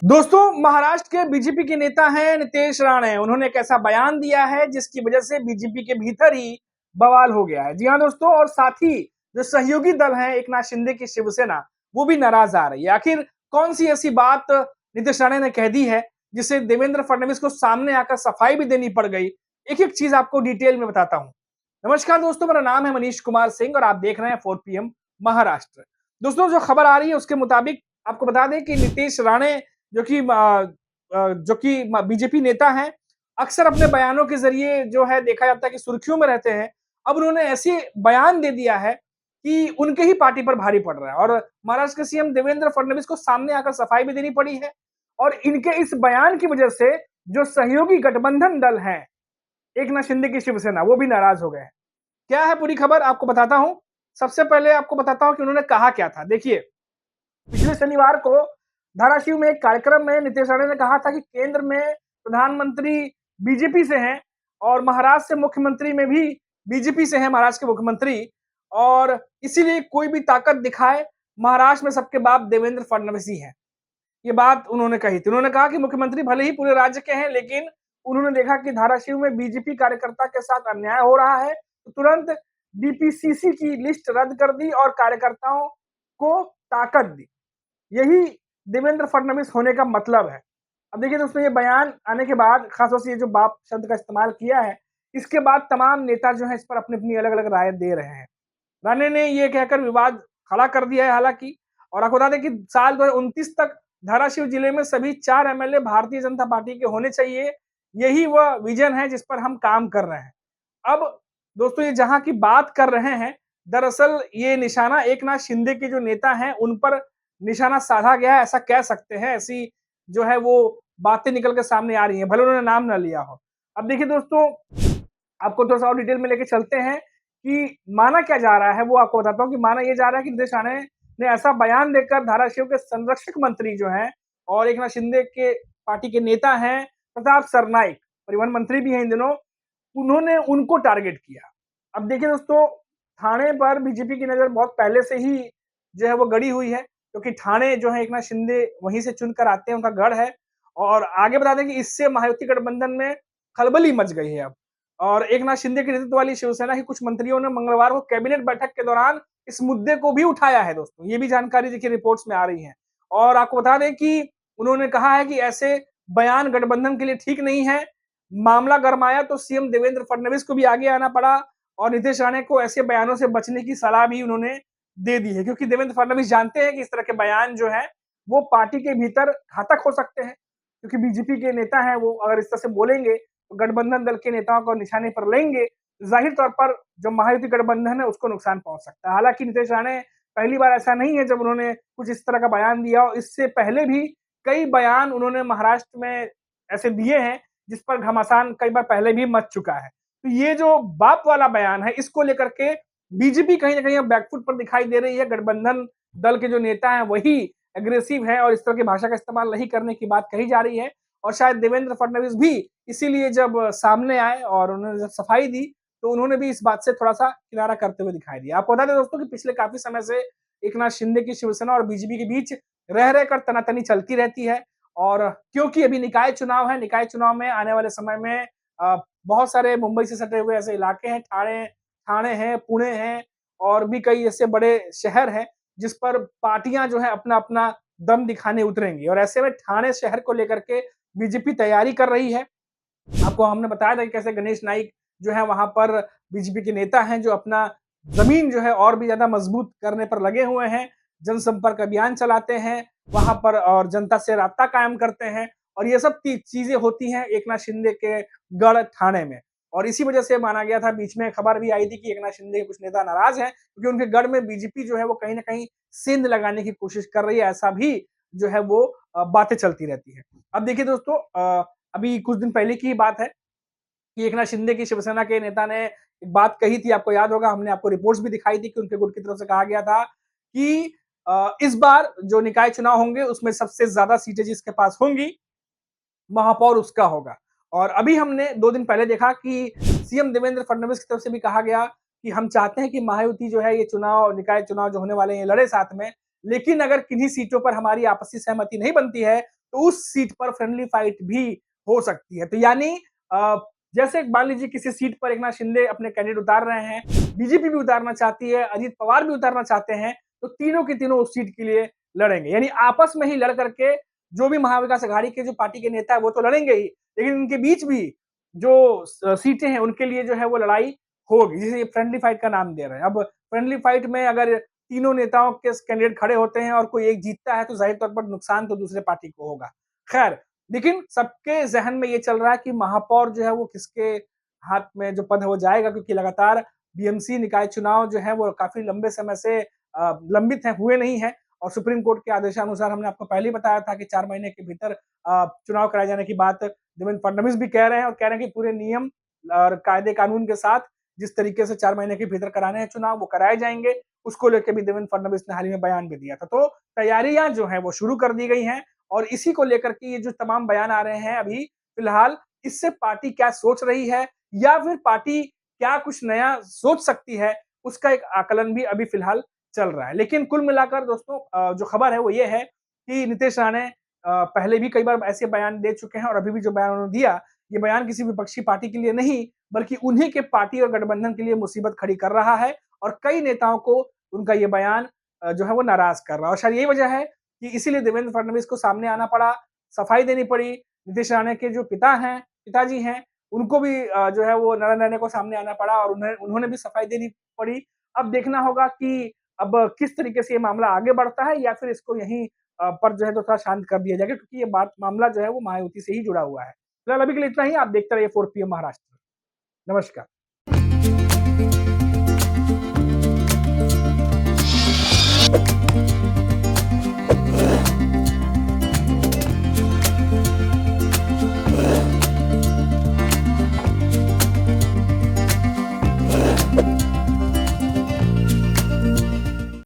दोस्तों, महाराष्ट्र के बीजेपी के नेता हैं नीतीश राणे। उन्होंने एक ऐसा बयान दिया है जिसकी वजह से बीजेपी के भीतर ही बवाल हो गया है। जी हाँ दोस्तों, और साथ ही जो सहयोगी दल है एकनाथ शिंदे की शिवसेना, वो भी नाराज आ रही है। आखिर कौन सी ऐसी बात नीतीश राणे ने कह दी है जिससे देवेंद्र फडणवीस को सामने आकर सफाई भी देनी पड़ गई? एक एक चीज आपको डिटेल में बताता हूँ। नमस्कार दोस्तों, मेरा नाम है मनीष कुमार सिंह और आप देख रहे हैं 4 PM महाराष्ट्र। दोस्तों, जो खबर आ रही है उसके मुताबिक आपको बता दें कि नीतीश राणे जो कि बीजेपी नेता हैं, अक्सर अपने बयानों के ज़रिए जो है देखा जाता है कि सुर्खियों में रहते हैं। अब उन्होंने ऐसे बयान दे दिया है कि उनके ही पार्टी पर भारी पड़ रहा है और महाराष्ट्र के सीएम देवेंद्र फडणवीस को सामने आकर सफाई भी देनी पड़ी है। और इनके इस बयान की वजह से जो सहयोगी गठबंधन दल हैं, एकनाथ शिंदे की शिवसेना, वो भी नाराज़ हो गए हैं। क्या है पूरी खबर आपको बताता हूँ। सबसे पहले आपको बताता हूँ कि उन्होंने कहा क्या था। देखिए, पिछले शनिवार को धाराशिव में एक कार्यक्रम में नीतीश राणे ने कहा था कि केंद्र में प्रधानमंत्री बीजेपी से हैं और महाराष्ट्र से मुख्यमंत्री में भी बीजेपी से हैं, महाराष्ट्र के मुख्यमंत्री। और इसीलिए कोई भी ताकत दिखाए, महाराष्ट्र में सबके बाप देवेंद्र फडणवीस ही हैं। ये बात उन्होंने कही थी। उन्होंने कहा कि मुख्यमंत्री भले ही पूरे राज्य के हैं, लेकिन उन्होंने देखा कि धाराशिव में बीजेपी कार्यकर्ता के साथ अन्याय हो रहा है, तो तुरंत डीपीसीसी की लिस्ट रद्द कर दी और कार्यकर्ताओं को ताकत दी। यही देवेंद्र फडणवीस होने का मतलब है। अब देखिए दोस्तों, ये बयान आने के बाद, खासतौर से ये जो बाप शब्द का इस्तेमाल किया है, इसके बाद तमाम नेता जो है इस पर अपनी-अपनी अलग-अलग राय दे रहे हैं। राणे ने ये कहकर विवाद खड़ा कर दिया है हालाँकि। और आपको बता दें कि साल 2029 तक धाराशिव जिले में सभी 4 एमएलए भारतीय जनता पार्टी के होने चाहिए। यही वह विज़न है जिस पर हम काम कर रहे हैं। अब दोस्तों, ये जहाँ की बात कर रहे हैं, दरअसल ये निशाना एकनाथ शिंदे के जो नेता हैं, उन पर निशाना साधा गया है, ऐसा कह सकते हैं। ऐसी जो है वो बातें निकल के सामने आ रही हैं, भले उन्होंने नाम ना लिया हो। अब देखिए दोस्तों, आपको थोड़ा-सा और डिटेल में लेके चलते हैं कि माना क्या जा रहा है, वो आपको बताता हूँ कि माना ये जा रहा है कि नीतीश राणे ने ऐसा बयान देकर धाराशिव के संरक्षक मंत्री जो हैं और एकनाथ शिंदे के पार्टी के नेता हैं प्रताप सरनाईक, परिवहन मंत्री भी हैं इन दिनों, उन्होंने उनको टारगेट किया। अब देखिए दोस्तों, ठाणे पर बीजेपी की नज़र बहुत पहले से ही जो है वो गड़ी हुई है, क्योंकि ठाणे जो है एकनाथ शिंदे वहीं से चुनकर आते हैं, उनका गढ़ है। और आगे बता दें कि इससे महायुति गठबंधन में खलबली मच गई है अब। और एकनाथ शिंदे के नेतृत्व वाली शिवसेना के कुछ मंत्रियों ने मंगलवार को कैबिनेट बैठक के दौरान इस मुद्दे को भी उठाया है दोस्तों। ये भी जानकारी देखिए रिपोर्ट्स में आ रही है। और आपको बता दें कि उन्होंने कहा है कि ऐसे बयान गठबंधन के लिए ठीक नहीं है। मामला गरमाया तो सीएम देवेंद्र फडणवीस को भी आगे आना पड़ा और नीतीश राणे को ऐसे बयानों से बचने की सलाह भी उन्होंने दे दी है, क्योंकि देवेंद्र फडणवीस जानते हैं कि इस तरह के बयान जो है वो पार्टी के भीतर घातक हो सकते हैं, क्योंकि बीजेपी के नेता हैं, वो अगर इस तरह से बोलेंगे तो गठबंधन दल के नेताओं को निशाने पर लेंगे, जाहिर तौर पर जो महायुति गठबंधन है उसको नुकसान पहुंच सकता है। हालांकि नीतीश राणे पहली बार ऐसा नहीं है जब उन्होंने कुछ इस तरह का बयान दिया, और इससे पहले भी कई बयान उन्होंने महाराष्ट्र में ऐसे दिए हैं जिस पर घमासान कई बार पहले भी मच चुका है। तो ये जो बाप वाला बयान है, इसको लेकर के बीजेपी कहीं न कहीं अब बैकफुट पर दिखाई दे रही है। गठबंधन दल के जो नेता हैं वही एग्रेसिव हैं और इस तरह की भाषा का इस्तेमाल नहीं करने की बात कही जा रही है। और शायद देवेंद्र फडणवीस भी इसीलिए जब सामने आए और उन्होंने जब सफाई दी, तो उन्होंने भी इस बात से थोड़ा-सा किनारा करते हुए दिखाई दिया। आपको बता दें दोस्तों कि पिछले काफ़ी समय से एकनाथ शिंदे की शिवसेना और बीजेपी के बीच रह-रह कर तनातनी चलती रहती है। और क्योंकि अभी निकाय चुनाव है, निकाय चुनाव में आने वाले समय में बहुत सारे मुंबई से सटे हुए ऐसे इलाके हैं, ठाणे ठाणे है, पुणे है और भी कई ऐसे बड़े शहर हैं, जिस पर पार्टियां जो है अपना-अपना दम दिखाने उतरेंगी। और ऐसे में ठाणे शहर को लेकर के बीजेपी तैयारी कर रही है। आपको हमने बताया था कि कैसे गणेश नाइक जो है वहां पर बीजेपी के नेता हैं, जो अपना जमीन जो है और भी ज्यादा मजबूत करने पर लगे हुए हैं, जनसंपर्क अभियान चलाते हैं वहां पर और जनता से राब्ता कायम करते हैं। और ये सब चीजें होती हैं एकनाथ शिंदे के गढ़ ठाणे में। और इसी वजह से माना गया था, बीच में खबर भी आई थी कि एकनाथ शिंदे के कुछ नेता नाराज हैं क्योंकि उनके गढ़ में बीजेपी जो है वो कहीं ना कहीं सेंध लगाने की कोशिश कर रही है, ऐसा भी जो है वो बातें चलती रहती है। अब देखिए दोस्तों, अभी कुछ दिन पहले की बात है कि एकनाथ शिंदे की शिवसेना के नेता ने एक बात कही थी, आपको याद होगा, हमने आपको रिपोर्ट्स भी दिखाई थी कि उनके गुट की तरफ से कहा गया था कि इस बार जो निकाय चुनाव होंगे उसमें सबसे ज्यादा सीटें जिसके पास होंगी, महापौर उसका होगा। और अभी हमने 2 दिन पहले देखा कि सीएम देवेंद्र फडणवीस की तरफ से भी कहा गया कि हम चाहते हैं कि महायुति जो है ये चुनाव, निकाय चुनाव जो होने वाले हैं, लड़े साथ में, लेकिन अगर किन्हीं सीटों पर हमारी आपसी सहमति नहीं बनती है तो उस सीट पर फ्रेंडली फाइट भी हो सकती है। तो यानी अ, जैसे मान लीजिए किसी सीट पर एकनाथ शिंदे अपने कैंडिडेट उतार रहे हैं, बीजेपी भी उतारना चाहती है, अजित पवार भी उतारना चाहते हैं, तो तीनों के तीनों उस सीट के लिए लड़ेंगे। यानी आपस में ही लड़ करके जो भी महाविकास अघाड़ी के जो पार्टी के नेता है वो तो लड़ेंगे ही, लेकिन उनके बीच भी जो सीटें हैं उनके लिए जो है वो लड़ाई होगी, जिसे फ्रेंडली फाइट का नाम दे रहे हैं। अब फ्रेंडली फाइट में अगर तीनों नेताओं के कैंडिडेट खड़े होते हैं और कोई एक जीतता है तो जाहिर तौर पर नुकसान तो दूसरे पार्टी को होगा। खैर, लेकिन सबके ज़हन में ये चल रहा है कि महापौर जो है वो किसके हाथ में जो पद है वो जाएगा, क्योंकि लगातार बीएमसी निकाय चुनाव जो है वो काफ़ी लंबे समय से लंबित हैं, हुए नहीं हैं और सुप्रीम कोर्ट के आदेशानुसार हमने आपको पहले ही बताया था कि 4 महीने के भीतर चुनाव कराए जाने की बात देवेंद्र फडणवीस भी कह रहे हैं और कह रहे हैं कि पूरे नियम और कायदे कानून के साथ जिस तरीके से 4 महीने के भीतर कराने हैं चुनाव वो कराए जाएँगे। उसको लेके भी देवेंद्र फडणवीस ने हाल ही में बयान भी दिया था। तो तैयारियां जो हैं वो शुरू कर दी गई हैं और इसी को लेकर के ये जो तमाम बयान आ रहे हैं अभी फिलहाल, इससे पार्टी क्या सोच रही है या फिर पार्टी क्या कुछ नया सोच सकती है, उसका एक आकलन भी अभी फिलहाल चल रहा है। लेकिन कुल मिलाकर दोस्तों जो खबर है वो ये है कि नीतीश राणे पहले भी कई बार ऐसे बयान दे चुके हैं और अभी भी जो बयान उन्होंने दिया, ये बयान किसी विपक्षी पार्टी के लिए नहीं, बल्कि उन्हीं के पार्टी और गठबंधन के लिए मुसीबत खड़ी कर रहा है और कई नेताओं को उनका ये बयान जो है वो नाराज़ कर रहा है और शायद यही वजह है कि इसीलिए देवेंद्र फडणवीस को सामने आना पड़ा, सफाई देनी पड़ी। नीतीश राणे के जो पिताजी हैं, उनको भी जो है वो नारायण राणे को सामने आना पड़ा और उन्होंने भी सफाई देनी पड़ी। अब देखना होगा कि अब किस तरीके से ये मामला आगे बढ़ता है या फिर इसको यहीं पर जो है तो थोड़ा शांत कर दिया जाएगा, क्योंकि ये मामला जो है वो महायुति से ही जुड़ा हुआ है। फिलहाल अभी के लिए इतना ही, आप देखते रहिए 4 पीएम महाराष्ट्र। नमस्कार।